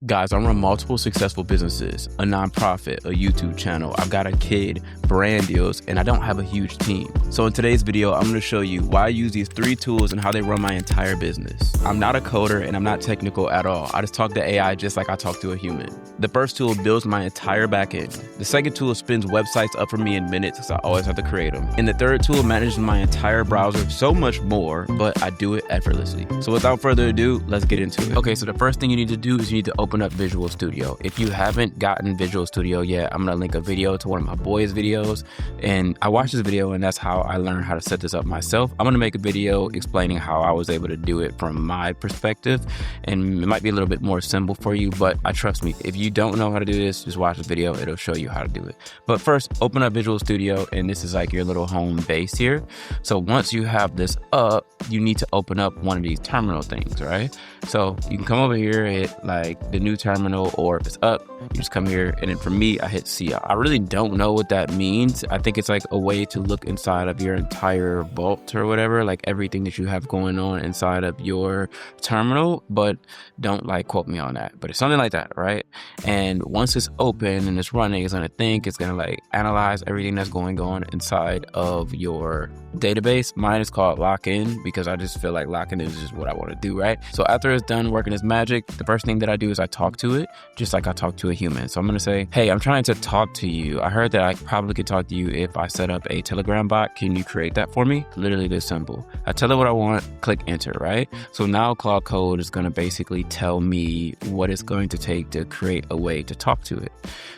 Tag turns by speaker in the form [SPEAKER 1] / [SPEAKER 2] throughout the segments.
[SPEAKER 1] Guys, I run multiple successful businesses, a nonprofit, a YouTube channel. I've got a kid, brand deals, and I don't have a huge team. So in today's video, I'm going to show you why I use these 3 tools and how they run my entire business. I'm not a coder and I'm not technical at all. I just talk to AI just like I talk to a human. The first tool builds my entire backend. The second tool spins websites up for me in minutes because I always have to create them. And the third tool manages my entire browser, so much more, but I do it effortlessly. So without further ado, let's get into it. Okay, so the first thing you need to do is you need to open up Visual Studio. If you haven't gotten Visual Studio yet, I'm gonna link a video to one of my boys' videos, and I watched this video and that's how I learned how to set this up myself. I'm gonna make a video explaining how I was able to do it from my perspective, and it might be a little bit more simple for you, but trust me, if you don't know how to do this, just watch the video, it'll show you how to do it. But first, open up Visual Studio, and this is like your little home base here. So once you have this up, you need to open up one of these terminal things, right? So you can come over here, hit like the new terminal, or if it's up, you just come here, and then for me, I hit C. I really don't know what that means. I think it's like a way to look inside of your entire vault or whatever, like everything that you have going on inside of your terminal, but don't like quote me on that, but it's something like that, right? And once it's open and it's running, it's gonna think, it's gonna like analyze everything that's going on inside of your database. Mine is called lock-in because I just feel like lock-in is just what I want to do, right? So after it's done working its magic, the first thing that I do is I talk to it just like I talk to a human. So I'm gonna say, hey, I'm trying to talk to you. I heard that I probably could talk to you if I set up a Telegram bot. Can you create that for me? Literally this simple. I tell it what I want, click enter, right? So now Claude Code is gonna basically tell me what it's going to take to create a way to talk to it.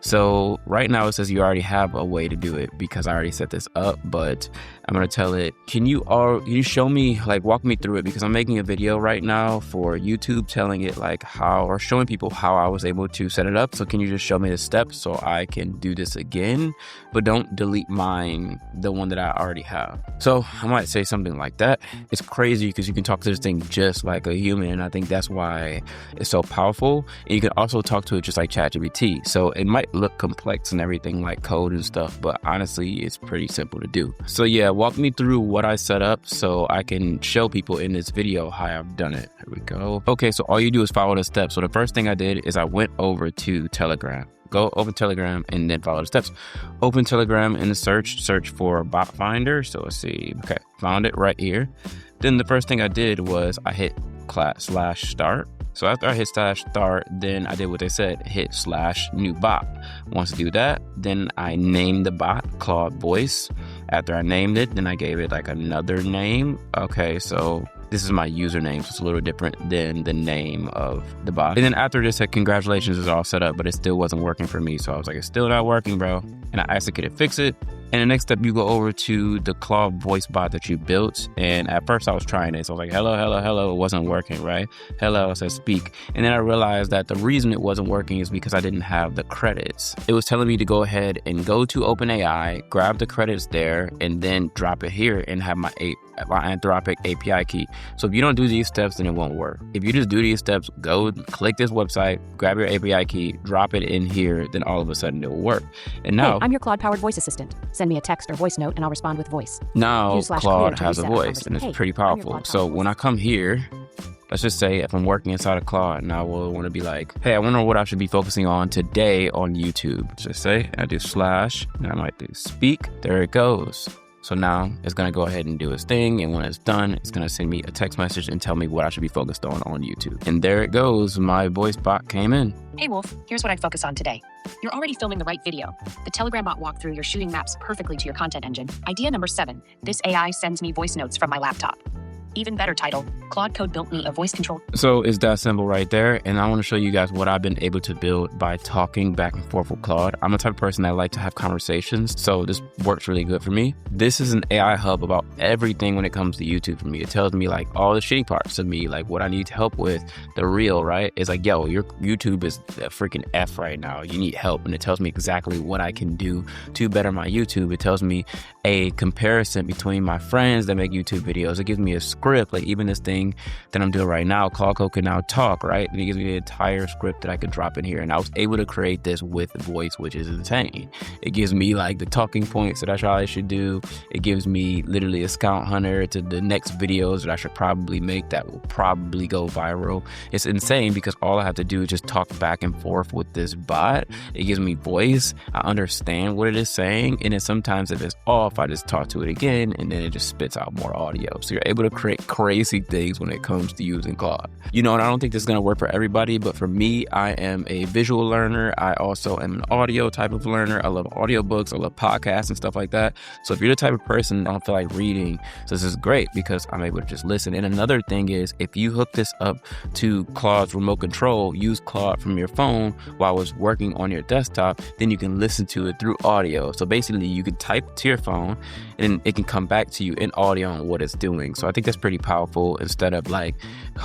[SPEAKER 1] So right now it says you already have a way to do it because I already set this up, but I'm gonna tell it, can you show me, like walk me through it, because I'm making a video right now for YouTube telling it like how, or showing people how I was able to set it up. So can you just show me the steps so I can do this again, but don't delete mine, the one that I already have. So I might say something like that. It's crazy because you can talk to this thing just like a human, and I think that's why it's so powerful. And you can also talk to it just like ChatGPT. So it might look complex and everything like code and stuff, but honestly, it's pretty simple to do. So yeah, walk me through what I set up so I can show people in this video how I've done it. Here we go. Okay, so all you do is follow the steps. So the first thing I did is I went over to Telegram. Go open Telegram and then follow the steps. Open Telegram in the search for bot finder. So let's see. Okay, found it right here. Then the first thing I did was I hit /start. So after I hit /start, then I did what they said, hit /new bot. Once I do that, then I named the bot Claude Voice. After I named it, then I gave it like another name. Okay, so this is my username, so it's a little different than the name of the bot. And then after this said, congratulations, is all set up, but it still wasn't working for me. So I was like, it's still not working, bro. And I asked it, could it fix it? And the next step, you go over to the Claude voice bot that you built. And at first I was trying it. So I was like, hello, hello, hello. It wasn't working, right? Hello, it says speak. And then I realized that the reason it wasn't working is because I didn't have the credits. It was telling me to go ahead and go to OpenAI, grab the credits there, and then drop it here and have my Anthropic API key. So if you don't do these steps, then it won't work. If you just do these steps, go click this website, grab your API key, drop it in here, then all of a sudden it will work. And now,
[SPEAKER 2] hey, I'm your Claude-powered voice assistant. Send me a text or voice note and I'll respond with voice.
[SPEAKER 1] Now Claude has a voice and it's pretty powerful. So when I come here, let's just say if I'm working inside of Claude and I will want to be like, hey, I wonder what I should be focusing on today on YouTube. Let's just say I do / and I might do speak. There it goes. So now it's going to go ahead and do its thing. And when it's done, it's going to send me a text message and tell me what I should be focused on YouTube. And there it goes. My voice bot came in.
[SPEAKER 3] Hey Wolf, here's what I'd focus on today. You're already filming the right video. The Telegram bot walkthrough your shooting maps perfectly to your content engine. Idea number 7, this AI sends me voice notes from my laptop. Even better title, Claude Code built me a voice control.
[SPEAKER 1] So it's that simple right there. And I want to show you guys what I've been able to build by talking back and forth with Claude. I'm the type of person that like to have conversations. So this works really good for me. This is an AI hub about everything when it comes to YouTube for me. It tells me like all the shitty parts of me, like what I need help with. The real, right? It's like, yo, your YouTube is a freaking F right now. You need help. And it tells me exactly what I can do to better my YouTube. It tells me a comparison between my friends that make YouTube videos. It gives me a script. Like even this thing that I'm doing right now, Claude can now talk, right? And it gives me the entire script that I could drop in here. And I was able to create this with voice, which is insane. It gives me like the talking points that I should do. It gives me literally a scout hunter to the next videos that I should probably make that will probably go viral. It's insane because all I have to do is just talk back and forth with this bot. It gives me voice. I understand what it is saying. And then sometimes if it's off, I just talk to it again and then it just spits out more audio. So you're able to create crazy things when it comes to using Claude. You know, and I don't think this is going to work for everybody, but for me, I am a visual learner. I also am an audio type of learner. I love audiobooks. I love podcasts and stuff like that. So if you're the type of person I don't feel like reading, so this is great because I'm able to just listen. And another thing is if you hook this up to Claude's remote control, use Claude from your phone while it's working on your desktop, then you can listen to it through audio. So basically you can type to your phone and it can come back to you in audio on what it's doing. So I think that's pretty powerful instead of like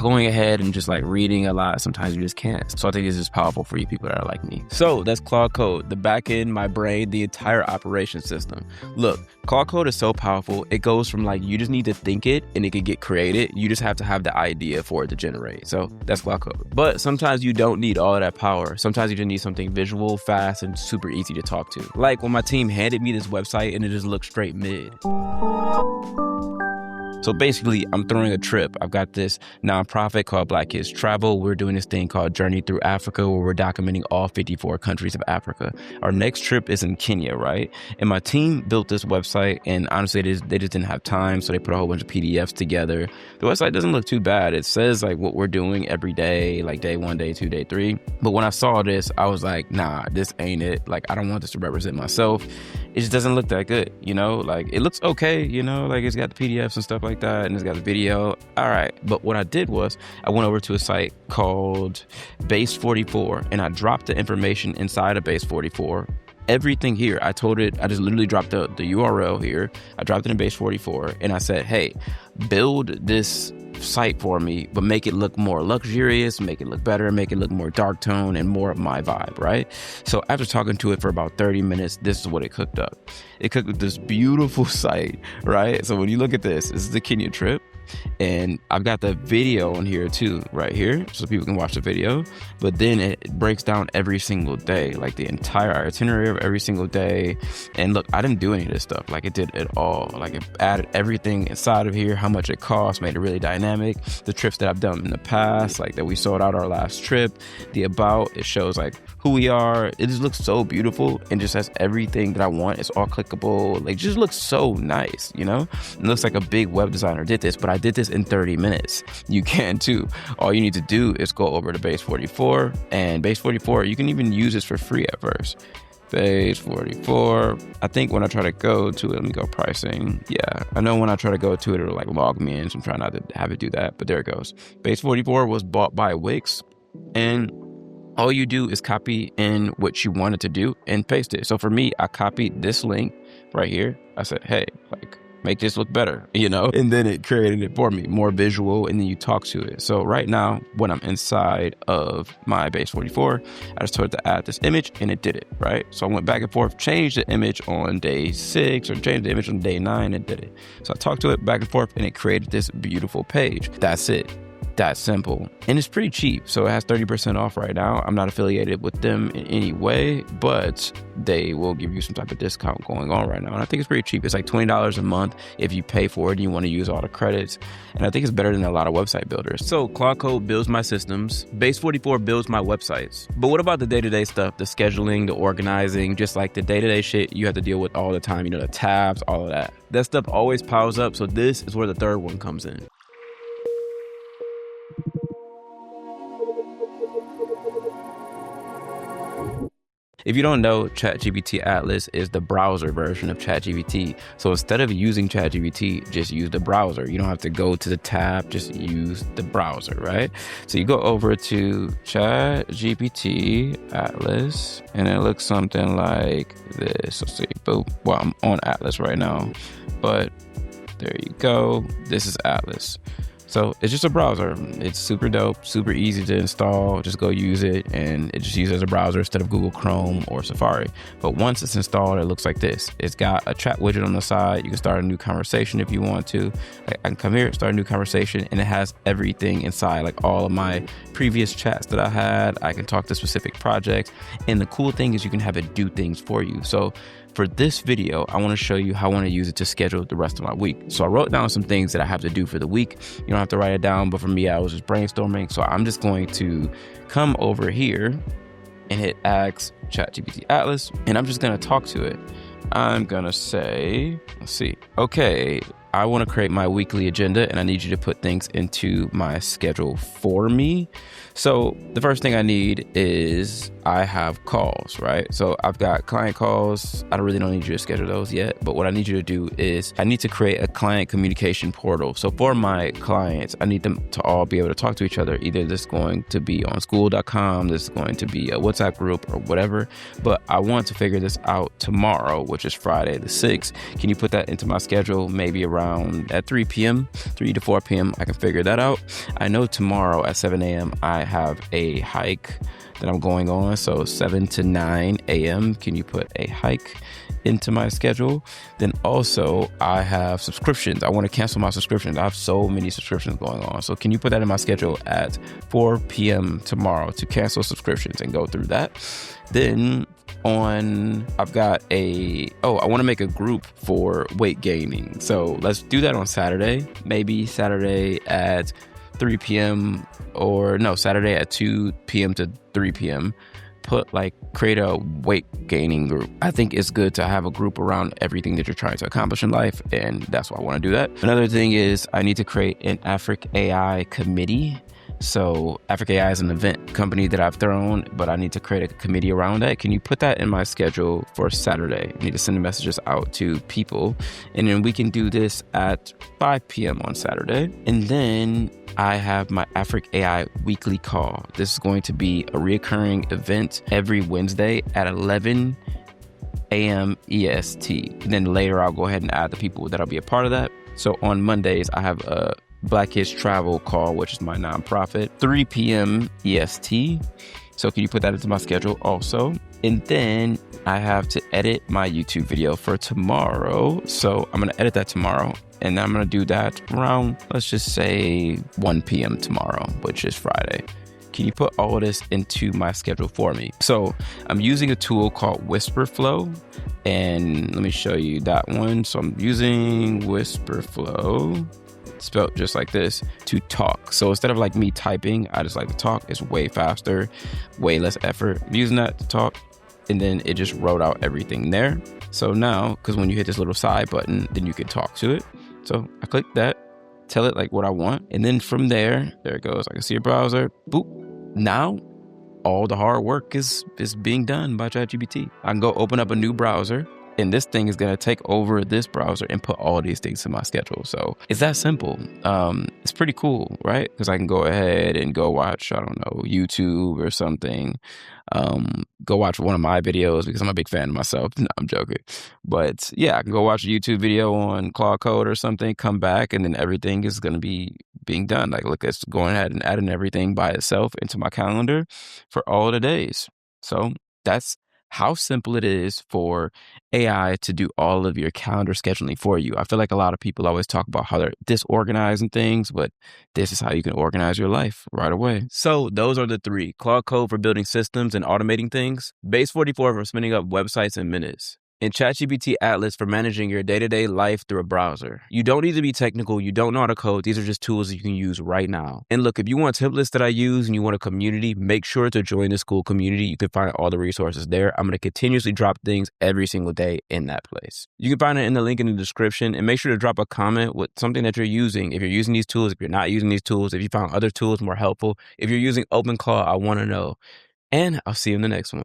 [SPEAKER 1] going ahead and just like reading a lot. Sometimes you just can't. So I think this is powerful for you people that are like me. So that's Claude Code, the back end, my brain, the entire operation system. Look, Claude Code is so powerful. It goes from like, you just need to think it and it can get created. You just have to have the idea for it to generate. So that's Claude Code. But sometimes you don't need all of that power. Sometimes you just need something visual, fast, and super easy to talk to. Like when my team handed me this website and it just looked straight mid. So basically, I'm throwing a trip. I've got this nonprofit called Black Kids Travel. We're doing this thing called Journey Through Africa, where we're documenting all 54 countries of Africa. Our next trip is in Kenya, right? And my team built this website, and honestly, they just didn't have time, so they put a whole bunch of PDFs together. The website doesn't look too bad. It says like what we're doing every day, like day 1, day 2, day 3. But when I saw this, I was like, nah, this ain't it. Like, I don't want this to represent myself. It just doesn't look that good, you know? Like, it looks okay, you know? Like, it's got the PDFs and stuff like that, and it's got the video. All right. But what I did was I went over to a site called Base 44, and I dropped the information inside of Base 44. Everything here, I told it, I just literally dropped the URL here. I dropped it in Base 44, and I said, hey, build this site for me, but make it look more luxurious, make it look better, make it look more dark tone and more of my vibe, right? So after talking to it for about 30 minutes, this is what it cooked up. It cooked up this beautiful site, right? So when you look at this is the Kenya trip. And I've got the video on here too, right here, so people can watch the video. But then it breaks down every single day, like the entire itinerary of every single day. And look, I didn't do any of this stuff. Like, it did it all. Like, it added everything inside of here, how much it cost, made it really dynamic. The trips that I've done in the past, like that we sold out our last trip, the about, it shows like who we are. It just looks so beautiful and just has everything that I want. It's all clickable. Like, just looks so nice, you know? It looks like a big web designer did this, but I did this in 30 minutes. You can too. All you need to do is go over to Base 44, and Base 44, you can even use this for free at first. Base 44. I think when I try to go to it, let me go pricing. Yeah, I know when I try to go to it, it'll like log me in, so I'm trying not to have it do that, but there it goes. Base 44 was bought by Wix, and all you do is copy in what you wanted to do and paste it. So for me, I copied this link right here. I said, hey, like, make this look better, you know? And then it created it for me, more visual, and then you talk to it. So right now, when I'm inside of my Base 44, I just told it to add this image, and it did it, right? So I went back and forth, changed the image on day 6, or changed the image on day 9, and did it. So I talked to it back and forth, and it created this beautiful page. That's it. That simple. And it's pretty cheap. So it has 30% off right now. I'm not affiliated with them in any way, but they will give you some type of discount going on right now. And I think it's pretty cheap. It's like $20 a month if you pay for it and you want to use all the credits. And I think it's better than a lot of website builders. So Claude Code builds my systems. Base 44 builds my websites. But what about the day-to-day stuff, the scheduling, the organizing, just like the day-to-day shit you have to deal with all the time, you know, the tabs, all of that. That stuff always piles up. So this is where the third one comes in. If you don't know, ChatGPT Atlas is the browser version of ChatGPT. So instead of using ChatGPT, just use the browser. You don't have to go to the tab, just use the browser, right? So you go over to ChatGPT Atlas, and it looks something like this. Let's see, boom. Well, I'm on Atlas right now, but there you go. This is Atlas. So So it's just a browser. It's super dope, super easy to install. Just go use it, and it just uses as a browser instead of Google Chrome or Safari. But once it's installed, it looks like this. It's got a chat widget on the side. You can start a new conversation if you want to. I can come here, start a new conversation, and it has everything inside, like all of my previous chats that I had. I can talk to specific projects. And the cool thing is you can have it do things for you. So for this video, I want to show you how I want to use it to schedule the rest of my week. So I wrote down some things that I have to do for the week. You don't have to write it down, but for me, I was just brainstorming. So I'm just going to come over here and hit Ask ChatGPT Atlas, and I'm just going to talk to it. I'm going to say, let's see. Okay, I want to create my weekly agenda, and I need you to put things into my schedule for me. So the first thing I need is I have calls, right? So I've got client calls. I don't need you to schedule those yet, but what I need you to do is I need to create a client communication portal. So for my clients, I need them to all be able to talk to each other. Either this is going to be on school.com, this is going to be a WhatsApp group or whatever, but I want to figure this out tomorrow, which is Friday the 6th. Can you put that into my schedule? Maybe around at 3 p.m., 3 to 4 p.m. I can figure that out. I know tomorrow at 7 a.m. I have a hike that I'm going on. So 7 to 9 a.m. Can you put a hike into my schedule? Then also I have subscriptions. I want to cancel my subscriptions. I have so many subscriptions going on. So can you put that in my schedule at 4 p.m. tomorrow to cancel subscriptions and go through that? Then I've got I want to make a group for weight gaining. So let's do that on Saturday. Maybe Saturday at 3 p.m. Saturday at 2 p.m. to 3 p.m. Create a weight gaining group. I think it's good to have a group around everything that you're trying to accomplish in life, and that's why I want to do that. Another thing is I need to create an Afric AI committee. So Afric AI is an event company that I've thrown, but I need to create a committee around that. Can you put that in my schedule for Saturday? I need to send the messages out to people, and then we can do this at 5 p.m. on Saturday. And then I have my Afric AI weekly call. This is going to be a reoccurring event every Wednesday at 11 a.m. EST. And then later I'll go ahead and add the people that'll be a part of that. So on Mondays, I have a Black Kids Travel call, which is my nonprofit, 3 p.m. EST. So can you put that into my schedule also? And then I have to edit my YouTube video for tomorrow. So I'm going to edit that tomorrow. And I'm going to do that around, let's just say 1 p.m. tomorrow, which is Friday. Can you put all of this into my schedule for me? So I'm using a tool called Whisperflow, and let me show you that one. So I'm using Whisperflow, spelled just like this, to talk. So instead of me typing, I just like to talk. It's way faster, way less effort. I'm using that to talk, and then it just wrote out everything there. So now, because when you hit this little side button, then you can talk to it. So I click that, tell it what I want, and then from there it goes. I can see a browser. Boop. Now all the hard work is being done by ChatGPT. I can go open up a new browser, and this thing is going to take over this browser and put all these things in my schedule. So it's that simple. It's pretty cool, right? Because I can go ahead and go watch, YouTube or something. Go watch one of my videos because I'm a big fan of myself. No, I'm joking. But yeah, I can go watch a YouTube video on Claude or something, come back, and then everything is going to be being done. Look, it's going ahead and adding everything by itself into my calendar for all the days. So that's how simple it is for AI to do all of your calendar scheduling for you. I feel like a lot of people always talk about how they're disorganized and things, but this is how you can organize your life right away. So those are the three: Claude Code for building systems and automating things, Base 44 for spinning up websites in minutes, and ChatGPT Atlas for managing your day-to-day life through a browser. You don't need to be technical. You don't know how to code. These are just tools that you can use right now. And look, if you want templates that I use and you want a community, make sure to join the school community. You can find all the resources there. I'm going to continuously drop things every single day in that place. You can find it in the link in the description, and make sure to drop a comment with something that you're using. If you're using these tools, if you're not using these tools, if you found other tools more helpful, if you're using OpenClaw, I want to know. And I'll see you in the next one.